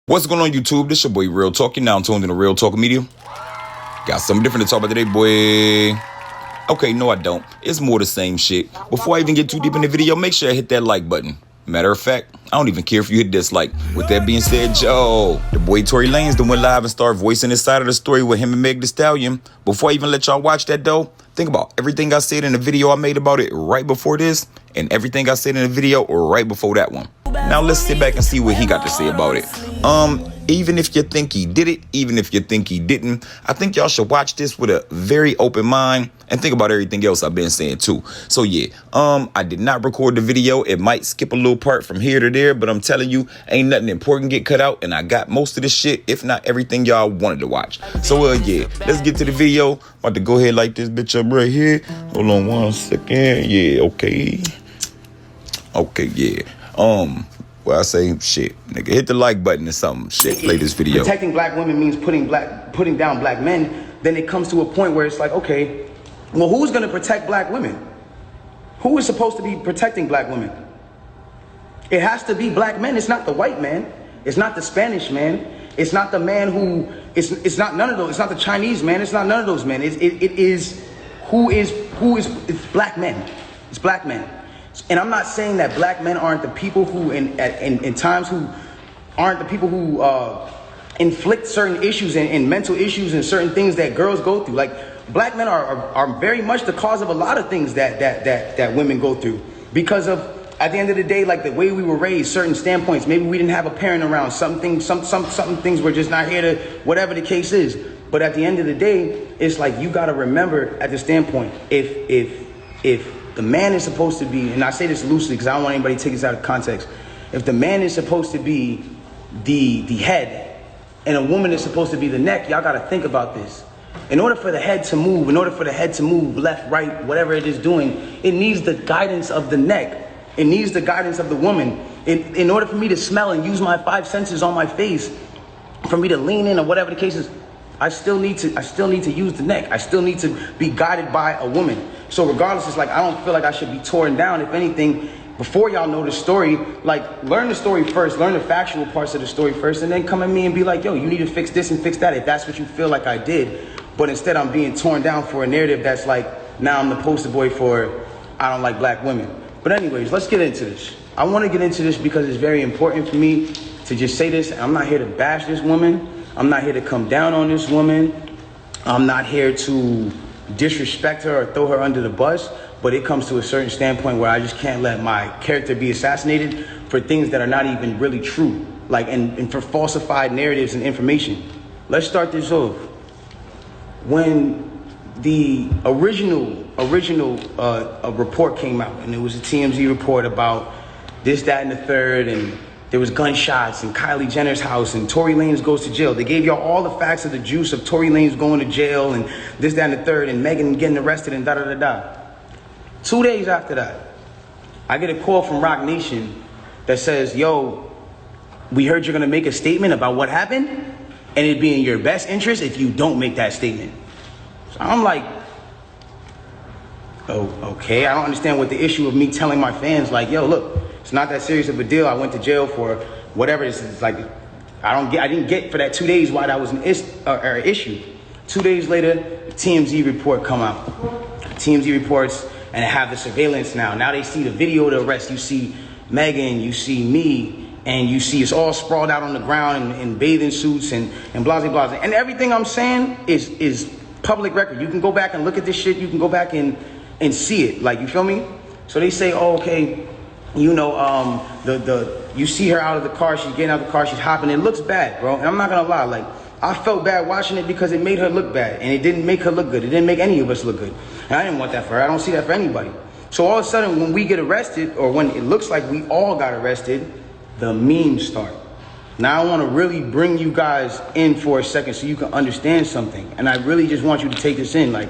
What's going on YouTube? This your boy Real Talk. You're now tuned in to Real Talk Media. Got something different to talk about today, boy. Okay, no I don't. It's more the same shit. Before I even get too deep in the video, make sure I hit that like button. Matter of fact, I don't even care if you hit dislike. With that being said, yo, the boy Tory Lanez done went live and started voicing his side of the story with him and Megan Thee Stallion. Before I even let y'all watch that though, think about everything I said in the video I made about it right before this, and everything I said in the video right before that one. Now let's sit back and see what he got to say about it. Even if you think he did it, even if you think he didn't, I think y'all should watch this with a very open mind and think about everything else I've been saying too. So yeah, I did not record the video. It might skip a little part from here to there, but I'm telling you, ain't nothing important get cut out, and I got most of the shit, if not everything y'all wanted to watch. So yeah, let's get to the video. I'm about to go ahead and light this bitch up right here. Hold on 1 second. Yeah, okay. Okay, yeah. Well, I say shit, nigga, hit the like button or something. Shit, play this video. Protecting black women means putting down black men. Then it comes to a point where it's like, okay, well, who's gonna protect black women? Who is supposed to be protecting black women? It has to be black men. It's not the white man. It's not the Spanish man. It's not the man who. It's not none of those. It's not the Chinese man. It's not none of those men. It's black men. It's black men. And I'm not saying that black men aren't the people who, in times, who aren't the people who inflict certain issues and mental issues and certain things that girls go through. Like, black men are very much the cause of a lot of things that women go through because of, at the end of the day, like the way we were raised, certain standpoints. Maybe we didn't have a parent around. Some things were just not here to, whatever the case is. But at the end of the day, it's like you got to remember at the standpoint, if the man is supposed to be, and I say this loosely because I don't want anybody to take this out of context. If the man is supposed to be the head and a woman is supposed to be the neck, y'all got to think about this. In order for the head to move, left, right, whatever it is doing, it needs the guidance of the neck. It needs the guidance of the woman. In order for me to smell and use my 5 senses on my face, for me to lean in or whatever the case is, I still need to use the neck. I still need to be guided by a woman. So regardless, it's like I don't feel like I should be torn down. If anything, before y'all know the story, like learn the story first, learn the factual parts of the story first, and then come at me and be like, yo, you need to fix this and fix that if that's what you feel like I did. But instead I'm being torn down for a narrative that's like, now I'm the poster boy for I don't like black women. But anyways, let's get into this. I want to get into this because it's very important for me to just say this. I'm not here to bash this woman. I'm not here to come down on this woman. I'm not here to disrespect her or throw her under the bus, but it comes to a certain standpoint where I just can't let my character be assassinated for things that are not even really true, like and for falsified narratives and information. Let's start this off. When the original report came out, and it was a TMZ report about this, that, and the third, and there was gunshots in Kylie Jenner's house, and Tory Lanez goes to jail. They gave y'all all the facts of the juice of Tory Lanez going to jail, and this, that, and the third, and Megan getting arrested, and da-da-da-da. 2 days after that, I get a call from Rock Nation that says, yo, we heard you're going to make a statement about what happened, and it'd be in your best interest if you don't make that statement. So I'm like, oh, okay. I don't understand what the issue of me telling my fans, like, yo, look, it's not that serious of a deal. I went to jail for whatever this is. Like, I didn't get for that 2 days why that was an issue. 2 days later, the TMZ report come out. TMZ reports, and they have the surveillance now. Now they see the video of the arrest. You see Megan, you see me, and you see us all sprawled out on the ground in bathing suits and blah, blah, blah. And everything I'm saying is public record. You can go back and look at this shit. You can go back and see it. Like, you feel me? So they say, oh, okay, you know, you see her out of the car, she's getting out of the car, she's hopping. It looks bad, bro. And I'm not gonna lie, like, I felt bad watching it because it made her look bad, and it didn't make her look good. It didn't make any of us look good. And I didn't want that for her. I don't see that for anybody. So all of a sudden, when we get arrested, or when it looks like we all got arrested, the memes start. Now I want to really bring you guys in for a second so you can understand something. And I really just want you to take this in. Like,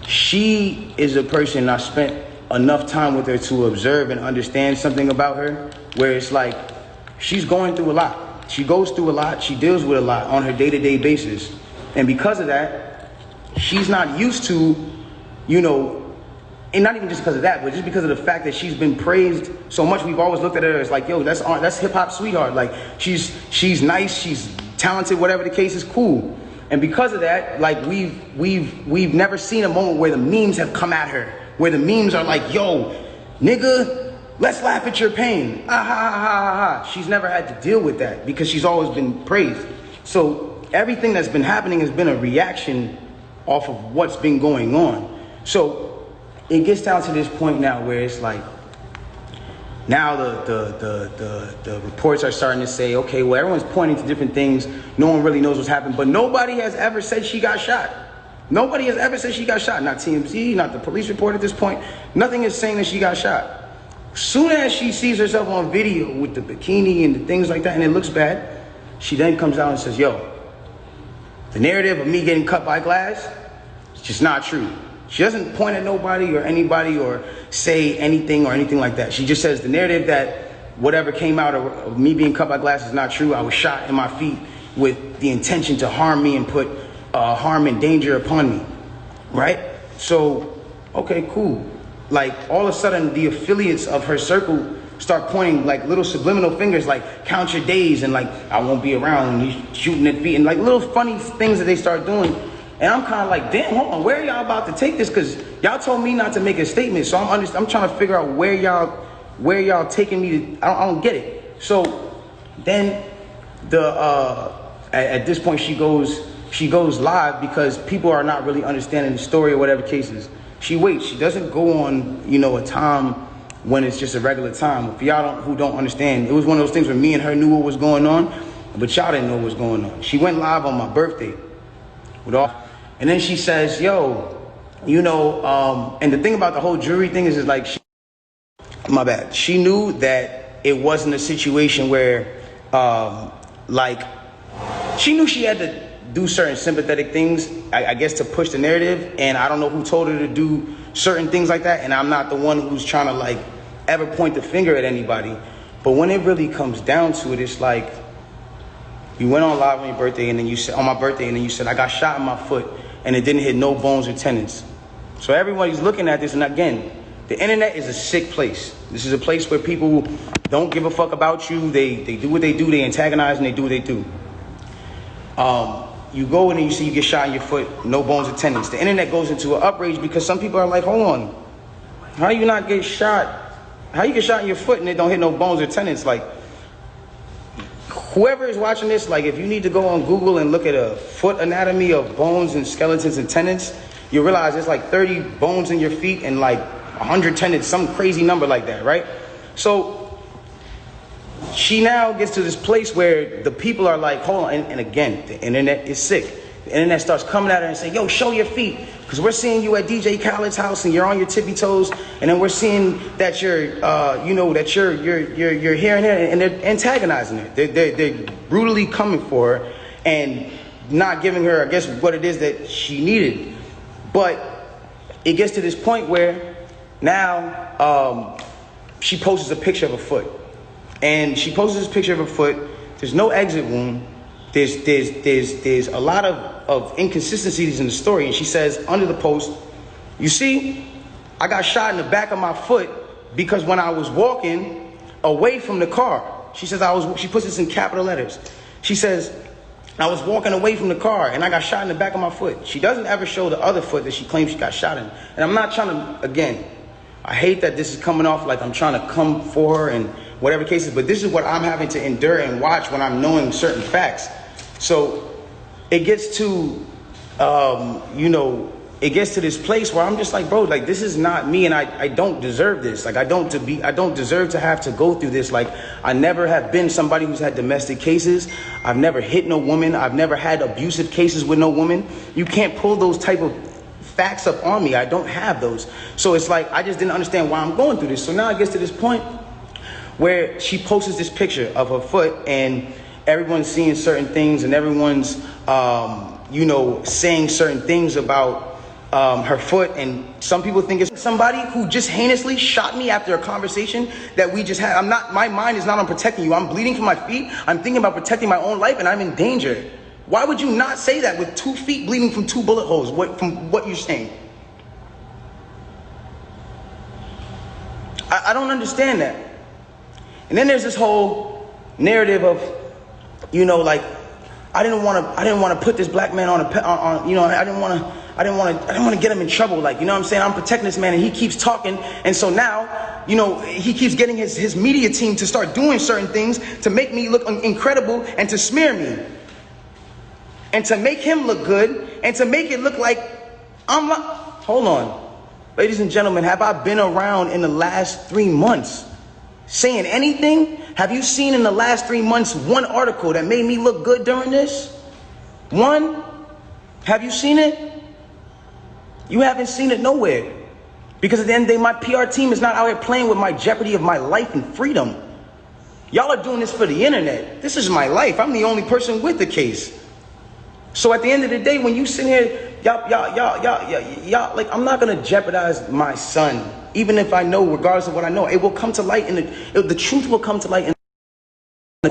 she is a person I spent enough time with her to observe and understand something about her, where it's like she's going through a lot. She goes through a lot. She deals with a lot on her day-to-day basis. And because of that, she's not used to, you know, and not even just because of that, but just because of the fact that she's been praised so much. We've always looked at her as like, yo, that's hip hop sweetheart. Like she's nice, she's talented, whatever the case is, cool. And because of that, like we've never seen a moment where the memes have come at her, where the memes are like, yo, nigga, let's laugh at your pain. Ah ha ha ha ha ha. She's never had to deal with that because she's always been praised. So everything that's been happening has been a reaction off of what's been going on. So it gets down to this point now where it's like, now the reports are starting to say, okay, well, everyone's pointing to different things. No one really knows what's happened, but nobody has ever said she got shot. Nobody has ever said she got shot. Not TMZ, not the police report at this point. Nothing is saying that she got shot. Soon as she sees herself on video with the bikini and the things like that, and it looks bad, she then comes out and says, yo, the narrative of me getting cut by glass, it's just not true. She doesn't point at nobody or anybody or say anything or anything like that. She just says the narrative that whatever came out of me being cut by glass is not true. I was shot in my feet with the intention to harm me and put harm and danger upon me, right? So, okay, cool. Like all of a sudden the affiliates of her circle start pointing like little subliminal fingers, like count your days and like I won't be around and he's shooting at feet and like little funny things that they start doing. And I'm kind of like, damn, hold on, where are y'all about to take this? Because y'all told me not to make a statement, so I'm trying to figure out where y'all taking me to. I don't get it. So then at this point she goes live because people are not really understanding the story or whatever cases. She waits. She doesn't go on, a time when it's just a regular time. For y'all who don't understand, it was one of those things where me and her knew what was going on, but y'all didn't know what was going on. She went live on my birthday with all. And then she says, yo, and the thing about the whole jury thing is like, my bad. She knew that it wasn't a situation where, she knew she had to do certain sympathetic things, I guess, to push the narrative. And I don't know who told her to do certain things like that. And I'm not the one who's trying to ever point the finger at anybody. But when it really comes down to it, it's like, you went on live on your birthday, and then you said, on my birthday, and then you said, I got shot in my foot, and it didn't hit no bones or tendons. So everybody's looking at this, and again, the internet is a sick place. This is a place where people don't give a fuck about you. They do what they do, they antagonize, and they do what they do. You go in and you see you get shot in your foot, no bones or tendons. The internet goes into an outrage because some people are like, hold on, how you not get shot? How you get shot in your foot and it don't hit no bones or tendons? Like, whoever is watching this, if you need to go on Google and look at a foot anatomy of bones and skeletons and tendons, you realize there's 30 bones in your feet and 100 tendons, some crazy number like that, right? So she now gets to this place where the people are like, hold on, and again, the internet is sick. The internet starts coming at her and saying, yo, show your feet. Because we're seeing you at DJ Khaled's house and you're on your tippy toes. And then we're seeing that you're, you're here and there. And they're antagonizing her. They're brutally coming for her and not giving her, I guess, what it is that she needed. But it gets to this point where now she posts a picture of a foot. And she posts this picture of her foot. There's no exit wound. There's a lot of inconsistencies in the story. And she says under the post, you see, I got shot in the back of my foot because when I was walking away from the car, she says she puts this in capital letters. She says, I was walking away from the car and I got shot in the back of my foot. She doesn't ever show the other foot that she claims she got shot in. And I'm not trying to, again, I hate that this is coming off like I'm trying to come for her and whatever cases, but this is what I'm having to endure and watch when I'm knowing certain facts. So it gets to, it gets to this place where I'm just like, bro, this is not me, and I don't deserve this. I don't deserve to have to go through this. I never have been somebody who's had domestic cases. I've never hit no woman. I've never had abusive cases with no woman. You can't pull those type of facts up on me. I don't have those. So it's I just didn't understand why I'm going through this. So now it gets to this point where she posts this picture of her foot and everyone's seeing certain things and everyone's, saying certain things about her foot. And some people think it's somebody who just heinously shot me after a conversation that we just had. My mind is not on protecting you. I'm bleeding from my feet. I'm thinking about protecting my own life and I'm in danger. Why would you not say that with 2 feet bleeding from 2 bullet holes from what you're saying? don't understand that. And then there's this whole narrative of, you know, like, I didn't want to put this black man on you know, I didn't want to get him in trouble. Like, you know what I'm saying? I'm protecting this man, and he keeps talking. And so now, you know, he keeps getting his media team to start doing certain things to make me look incredible and to smear me. And to make him look good and to make it look like I'm not. Hold on. Ladies and gentlemen, have I been around in the last 3 months saying anything? Have you seen in the last 3 months one article that made me look good during this? One? Have you seen it? You haven't seen it nowhere. Because at the end of the day, my PR team is not out here playing with my jeopardy of my life and freedom. Y'all are doing this for the internet. This is my life. I'm the only person with the case. So at the end of the day, when you sit here, y'all, like, I'm not gonna jeopardize my son, even if I know, regardless of what I know, it will come to light, and the truth will come to light. And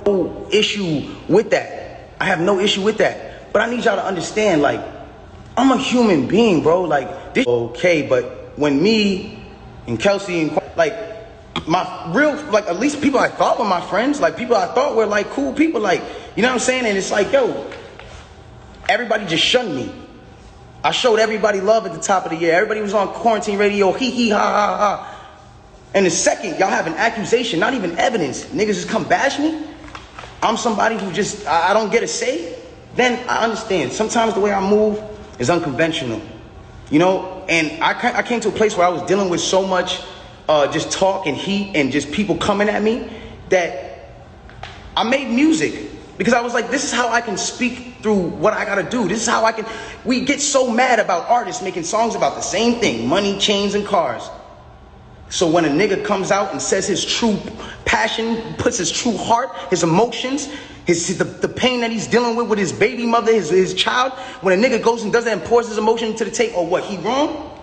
no issue with that. I have no issue with that. But I need y'all to understand, like, I'm a human being, bro. Like, this okay, but when me and Kelsey and like my real, like, at least people I thought were my friends, like people I thought were like cool people, like, you know what I'm saying? And it's like, yo, everybody just shunned me. I showed everybody love at the top of the year. Everybody was on quarantine radio, hee hee ha ha ha. And the second y'all have an accusation, not even evidence, niggas just come bash me. I'm somebody who just, I don't get a say. Then I understand. Sometimes the way I move is unconventional, you know? And I came to a place where I was dealing with so much just talk and heat and just people coming at me that I made music. Because I was like, this is how I can speak through what I gotta do. This is how I can, we get so mad about artists making songs about the same thing, money, chains, and cars. So when a nigga comes out and says his true passion, puts his true heart, his emotions, the pain that he's dealing with his baby mother, his child, when a nigga goes and does that and pours his emotion into the tape, or what, he wrong?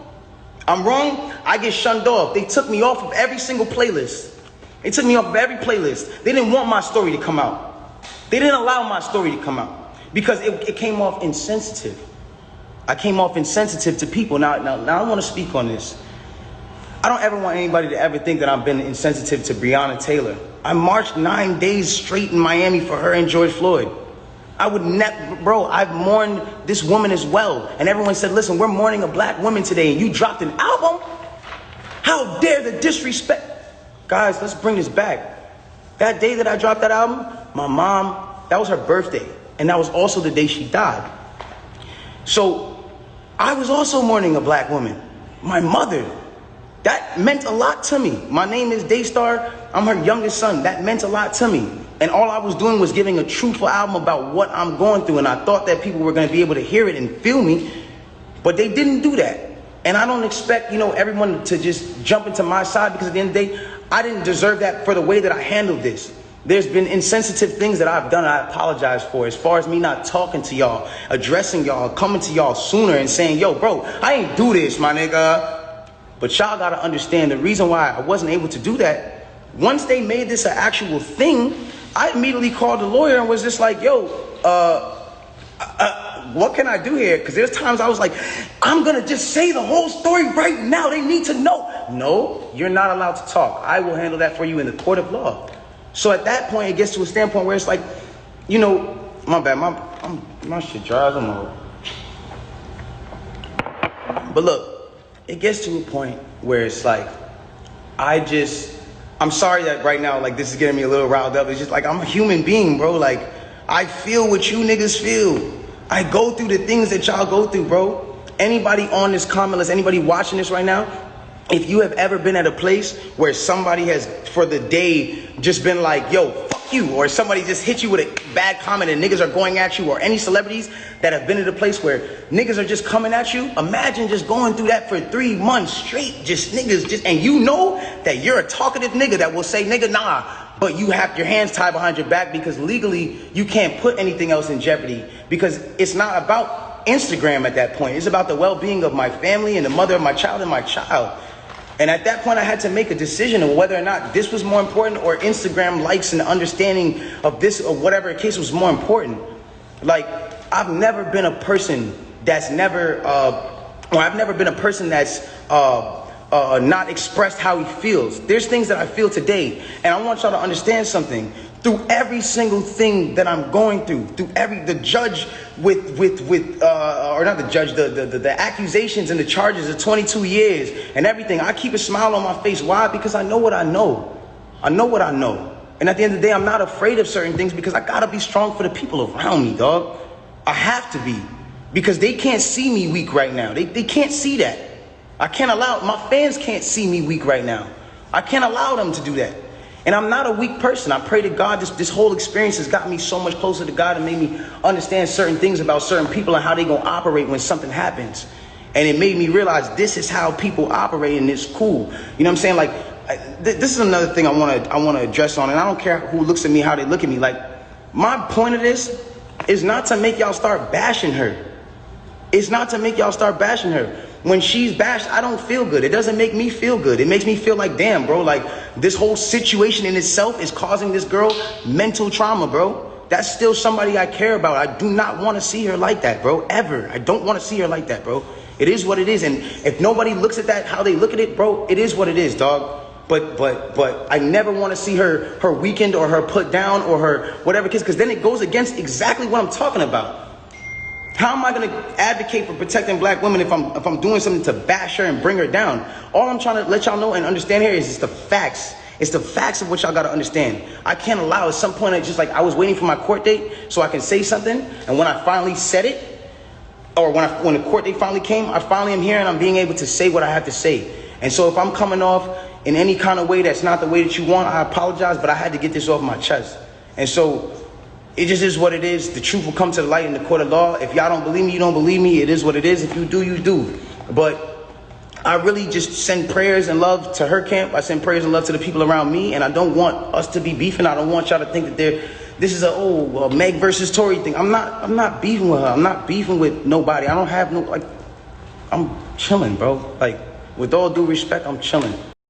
I'm wrong? I get shunned off. They took me off of every single playlist. They took me off of every playlist. They didn't want my story to come out. They didn't allow my story to come out because it came off insensitive. I came off insensitive to people. Now I want to speak on this. I don't ever want anybody to ever think that I've been insensitive to Breonna Taylor. I marched 9 days straight in Miami for her and George Floyd. I would never, bro, I've mourned this woman as well. And everyone said, listen, we're mourning a black woman today and you dropped an album? How dare the disrespect? Guys, let's bring this back. That day that I dropped that album, my mom, that was her birthday. And that was also the day she died. So I was also mourning a black woman, my mother. That meant a lot to me. My name is Daystar. I'm her youngest son. That meant a lot to me. And all I was doing was giving a truthful album about what I'm going through. And I thought that people were going to be able to hear it and feel me. But they didn't do that. And I don't expect, everyone to just jump into my side, because at the end of the day, I didn't deserve that for the way that I handled this. There's been insensitive things that I've done, I apologize for, as far as me not talking to y'all, addressing y'all, coming to y'all sooner and saying, yo, bro, I ain't do this, my nigga. But y'all gotta understand the reason why I wasn't able to do that. Once they made this an actual thing, I immediately called the lawyer and was just like, yo, what can I do here? Because there's times I was like, I'm gonna just say the whole story right now. They need to know. No, you're not allowed to talk. I will handle that for you in the court of law. So at that point, it gets to a standpoint where it's like, my bad, my shit dry as a mug. But look, it gets to a point where it's like, I'm sorry that right now, like, this is getting me a little riled up. It's just like, I'm a human being, bro. Like, I feel what you niggas feel. I go through the things that y'all go through, bro. Anybody on this comment list, anybody watching this right now, if you have ever been at a place where somebody has, for the day, just been like, yo, fuck you, or somebody just hit you with a bad comment and niggas are going at you, or any celebrities that have been at a place where niggas are just coming at you, imagine just going through that for 3 months straight, just niggas, and you know that you're a talkative nigga that will say, nigga, nah, but you have your hands tied behind your back because legally you can't put anything else in jeopardy, because it's not about Instagram at that point. It's about the well-being of my family and the mother of my child and my child. And at that point, I had to make a decision of whether or not this was more important, or Instagram likes and the understanding of this, or whatever case was more important. Like, I've never been a person that's never, or I've never been a person that's not expressed how he feels. There's things that I feel today, and I want y'all to understand something. Through every single thing that I'm going through the judge or not the judge, the accusations and the charges of 22 years and everything, I keep a smile on my face. Why? Because I know what I know. I know what I know. And at the end of the day, I'm not afraid of certain things because I gotta be strong for the people around me, dog. I have to be. Because they can't see me weak right now. They can't see that. I can't allow, my fans can't see me weak right now. I can't allow them to do that. And I'm not a weak person. I pray to God, this whole experience has got me so much closer to God and made me understand certain things about certain people and how they gonna operate when something happens. And it made me realize this is how people operate, and it's cool. You know what I'm saying? Like, this is another thing I wanna address on, and I don't care who looks at me, how they look at me. Like, my point of this is not to make y'all start bashing her. It's not to make y'all start bashing her. When she's bashed, I don't feel good. It doesn't make me feel good. It makes me feel like, damn, bro, like this whole situation in itself is causing this girl mental trauma, bro. That's still somebody I care about. I do not want to see her like that, bro, ever. I don't want to see her like that, bro. It is what it is. And if nobody looks at that, how they look at it, bro, it is what it is, dog. But I never want to see her weakened or her put down or her whatever, because then it goes against exactly what I'm talking about. How am I going to advocate for protecting black women if I'm doing something to bash her and bring her down? All I'm trying to let y'all know and understand here is it's the facts. It's the facts of what y'all got to understand. I can't allow at some point, it's just like I was waiting for my court date so I can say something. And when I finally said it, or when the court date finally came, I finally am here and I'm being able to say what I have to say. And so if I'm coming off in any kind of way that's not the way that you want, I apologize, but I had to get this off my chest. And so it just is what it is. The truth will come to the light in the court of law. If y'all don't believe me, you don't believe me. It is what it is. If you do, you do. But I really just send prayers and love to her camp. I send prayers and love to the people around me. And I don't want us to be beefing. I don't want y'all to think that this is a Meg versus Tory thing. I'm not beefing with her. I'm not beefing with nobody. I don't have no, like, I'm chilling, bro. Like, with all due respect, I'm chilling.